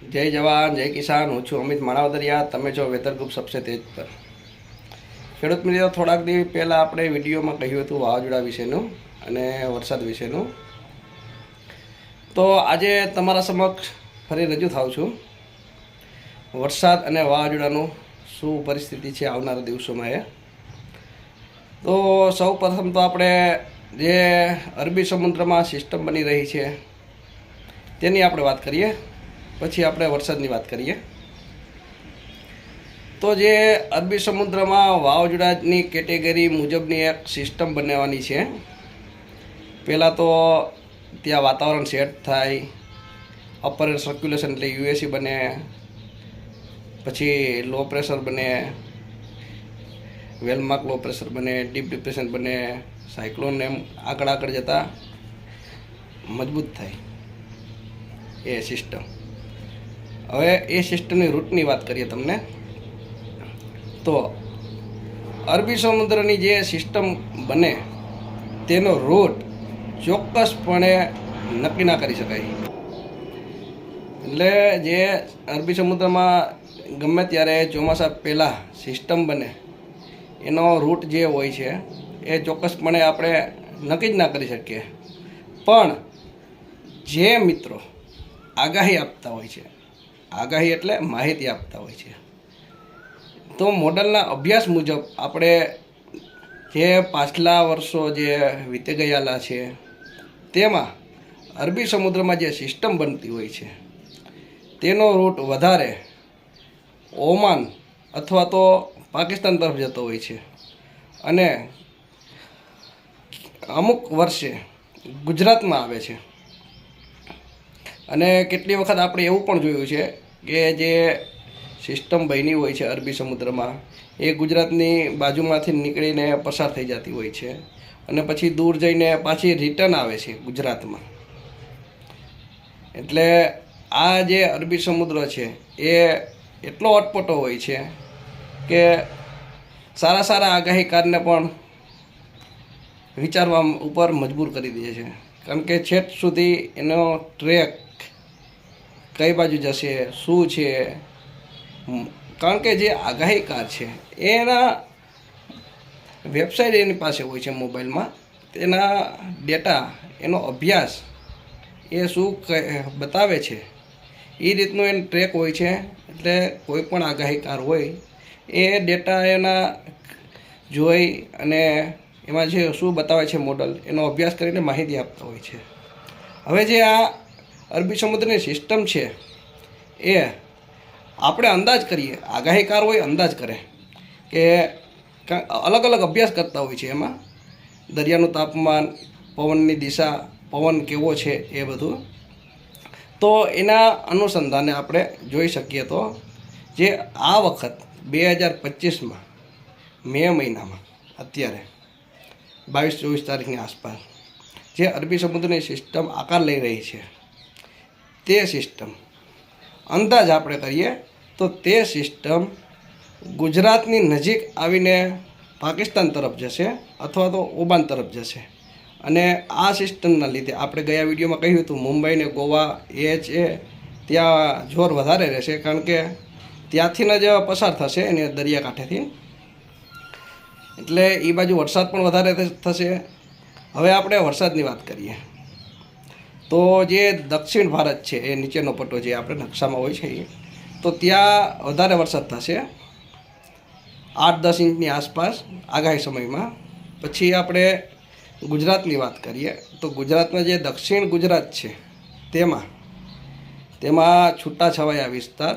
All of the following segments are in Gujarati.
जय जवान जय किसान। हूँ छूँ अमित माणावदरिया। तमे जो वेदर ग्रुप सबसे तेज पर। ખેડૂત મિત્રો, થોડાક દિવસ પહેલાં આપણે વિડીયોમાં કહ્યું હતું વાવાઝોડા વિશેનું અને વરસાદ વિશેનું. તો આજે તમારા સમક્ષ ફરી રજૂ થાઉં છું. વરસાદ અને વાવાઝોડાનું શું પરિસ્થિતિ છે આવનારા દિવસોમાં એ. તો સૌ પ્રથમ તો આપણે જે અરબી સમુદ્રમાં સિસ્ટમ બની રહી છે તેની આપણે વાત કરીએ, પછી આપણે વરસાદની વાત કરીએ. તો જે અરબી સમુદ્રમાં વાવાઝોડાની કેટેગરી મુજબની એક સિસ્ટમ બનવાની છે. પહેલાં તો ત્યાં વાતાવરણ સેટ થાય, અપર એર સર્ક્યુલેશન એટલે યુએસી બને, પછી લો પ્રેશર બને, વેલમાર્ક લો પ્રેશર બને, ડીપ ડિપ્રેશન બને, સાયક્લોન, એમ આગળ જતાં મજબૂત થાય એ સિસ્ટમ. હવે એ સિસ્ટમની રૂટની વાત કરીએ તમને. તો અરબી સમુદ્રની જે સિસ્ટમ બને તેનો રૂટ ચોક્કસપણે નક્કી ના કરી શકાય. એટલે જે અરબી સમુદ્રમાં ગમે ત્યારે ચોમાસા પહેલાં સિસ્ટમ બને એનો રૂટ જે હોય છે એ ચોક્કસપણે આપણે નક્કી જ ના કરી શકીએ. પણ જે મિત્રો આગાહી આપતા હોય છે, આગાહી એટલે માહિતી આપતા હોય છે, તો મોડલના અભ્યાસ મુજબ આપણે જે પાછલા વર્ષો જે વીતી ગયેલા છે તેમાં અરબી સમુદ્રમાં જે સિસ્ટમ બનતી હોય છે તેનો રૂટ વધારે ઓમાન અથવા તો પાકિસ્તાન તરફ જતો હોય છે, અને અમુક વર્ષે ગુજરાતમાં આવે છે. અને કેટલી વખત આપણે એવું પણ જોયું છે કે જે સિસ્ટમ બની હોય છે અરબી સમુદ્રમાં એ ગુજરાતની બાજુમાંથી નીકળીને પસાર થઈ જતી હોય છે અને પછી દૂર જઈને પાછી રિટર્ન આવે છે ગુજરાતમાં. એટલે આ જે અરબી સમુદ્ર છે એ એટલો અટપટો હોય છે કે સારા આગાહીકારને પણ વિચારવા ઉપર મજબૂર કરી દે છે. કારણ કે છેક સુધી એનો ટ્રેક કઈ બાજુ જશે, શું છે, કારણ કે જે આગાહીકાર છે એના વેબસાઇટ એની પાસે હોય છે મોબાઈલમાં, તેના ડેટા, એનો અભ્યાસ એ શું બતાવે છે એ રીતનું એનો ટ્રેક હોય છે. એટલે કોઈ પણ આગાહીકાર હોય એ ડેટા એના જોઈ અને એમાં જે શું બતાવે છે મોડલ, એનો અભ્યાસ કરીને માહિતી આપતા હોય છે. હવે જે આ અરબી સમુદ્રની સિસ્ટમ છે એ આપણે અંદાજ કરીએ, આગાહીકાર હોય અંદાજ કરે કે અલગ અભ્યાસ કરતા હોય છે. એમાં દરિયાનું તાપમાન, પવનની દિશા, પવન કેવો છે એ બધું. તો એના અનુસંધાને આપણે જોઈ શકીએ તો જે આ વખત 2025માં મે મહિનામાં અત્યારે 22-24 તારીખની આસપાસ જે અરબી સમુદ્રની સિસ્ટમ આકાર લઈ રહી છે તે સિસ્ટમ અંદાજ આપણે કરીએ તો તે સિસ્ટમ ગુજરાતની નજીક આવીને પાકિસ્તાન તરફ જશે અથવા તો ઓમાન તરફ જશે. અને આ સિસ્ટમના લીધે આપણે ગયા વિડીયોમાં કહ્યું હતું મુંબઈ ને ગોવા એ ત્યાં જોર વધારે રહેશે, કારણ કે ત્યાંથી જ પસાર થશે એને દરિયાકાંઠેથી, એટલે એ બાજુ વરસાદ પણ વધારે થશે. હવે આપણે વરસાદની વાત કરીએ તો જે દક્ષિણ ભારત છે એ નીચેનો પટ્ટો જે આપણે નકશામાં હોય છે તો ત્યાં વધારે વરસાદ થશે 8-10 ઇંચની આસપાસ આગાહી સમયમાં. પછી આપણે ગુજરાતની વાત કરીએ તો ગુજરાતમાં જે દક્ષિણ ગુજરાત છે તેમાં છૂટાછવાયા વિસ્તાર.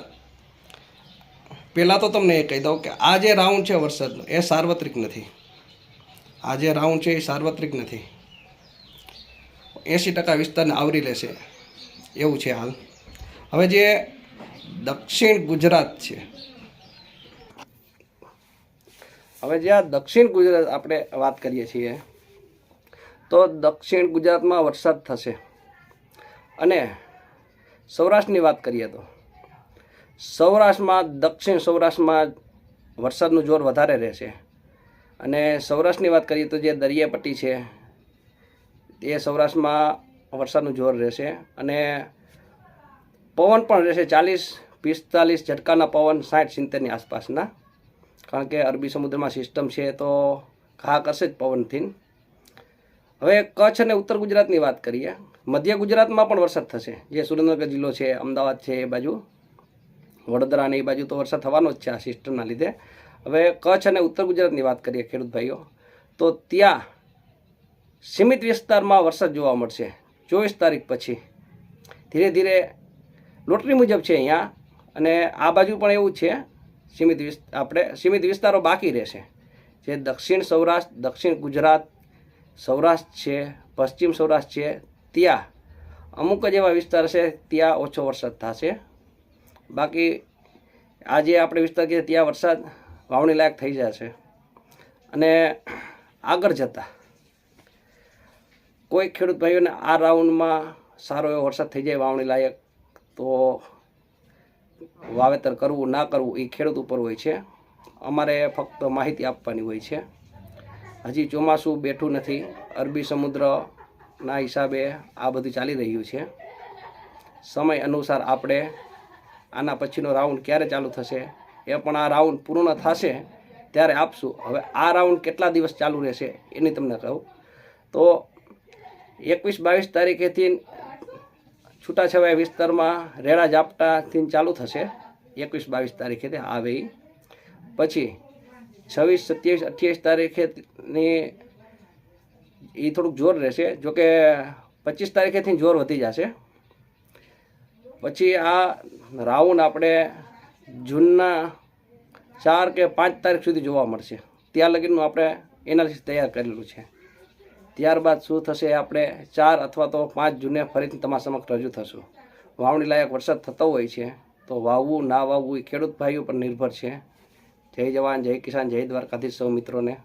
પહેલાં તો તમને એ કહી દઉં કે આ જે રાઉન્ડ છે વરસાદનો એ સાર્વત્રિક નથી. આ જે રાઉન્ડ છે એ સાર્વત્રિક નથી. 80% વિસ્તારને આવરી લેશે એવું છે હાલ. હવે જે દક્ષિણ ગુજરાત છે, હવે જે આ દક્ષિણ ગુજરાત આપણે વાત કરીએ છીએ તો દક્ષિણ ગુજરાતમાં વરસાદ થશે. અને સૌરાષ્ટ્રની વાત કરીએ તો સૌરાષ્ટ્રમાં, દક્ષિણ સૌરાષ્ટ્રમાં વરસાદનું જોર વધારે રહેશે. અને સૌરાષ્ટ્રની વાત કરીએ તો જે દરિયાપટ્ટી છે એ સૌરાષ્ટ્રમાં વરસાદનું જોર રહેશે. અને પવન પણ રહેશે 40-45 ઝટકાના પવન, 60-70ની આસપાસના, કારણ કે અરબી સમુદ્રમાં સિસ્ટમ છે તો ઘા કરશે જ પવનથી. હવે કચ્છ અને ઉત્તર ગુજરાતની વાત કરીએ. મધ્ય ગુજરાતમાં પણ વરસાદ થશે, જે સુરેન્દ્રનગર જિલ્લો છે, અમદાવાદ છે, એ બાજુ વડોદરા અને એ બાજુ તો વરસાદ થવાનો જ છે આ સિસ્ટમના લીધે. હવે કચ્છ અને ઉત્તર ગુજરાતની વાત કરીએ ખેડૂત ભાઈઓ, તો ત્યાં સીમિત વિસ્તારમાં વરસાદ જોવા મળશે 24 તારીખ પછી. ધીરે ધીરે લોટરી મુજબ છે અહીંયા, અને આ બાજુ પણ એવું છે. સીમિત વિસ્તારો બાકી રહેશે, જે દક્ષિણ સૌરાષ્ટ્ર, દક્ષિણ ગુજરાત, સૌરાષ્ટ્ર છે, પશ્ચિમ સૌરાષ્ટ્ર છે, ત્યાં અમુક જ એવા વિસ્તાર છે ત્યાં ઓછો વરસાદ થશે. બાકી આજે આપણે વિસ્તાર કહીએ ત્યાં વરસાદ વાવણી લાયક થઈ જશે. અને આગળ જતાં કોઈ ખેડૂત ભાઈઓને આ રાઉન્ડમાં સારો એવો વરસાદ થઈ જાય વાવણી લાયક, તો વાવેતર કરવું ના કરવું એ ખેડૂત ઉપર હોય છે. અમારે ફક્ત માહિતી આપવાની હોય છે. હજી ચોમાસું બેઠું નથી, અરબી સમુદ્રના હિસાબે આ બધું ચાલી રહ્યું છે. સમય અનુસાર આપણે આના પછીનો રાઉન્ડ ક્યારે ચાલુ થશે એ પણ આ રાઉન્ડ પૂર્ણ થશે ત્યારે આપશું. હવે આ રાઉન્ડ કેટલા દિવસ ચાલુ રહેશે એની તમને કહું તો 21-22 તારીખેથી છૂટાછવાયા વિસ્તારમાં રેડા ઝાપટાથી ચાલુ થશે. 21-22 તારીખે આવે, પછી 26-27-28 તારીખેની એ થોડુંક જોર રહેશે. જોકે 25 તારીખેથી જોર વધી જશે. પછી આ રાઉન્ડ આપણે જૂનના 4 કે 5 તારીખ સુધી જોવા મળશે. ત્યાં લગીનું આપણે એનાલિસિસ તૈયાર કરેલું છે. ત્યારબાદ શું થશે આપણે 4 અથવા તો 5 જૂને ફરીથી તમારા સમક્ષ રજૂ થશું. વાવણી લાયક વરસાદ થતો હોય છે તો વાવવું ના વાવવું એ ખેડૂત ભાઈઓ પર નિર્ભર છે. જય જવાન, જય કિસાન, જય દ્વારકાધીશ સૌ મિત્રોને.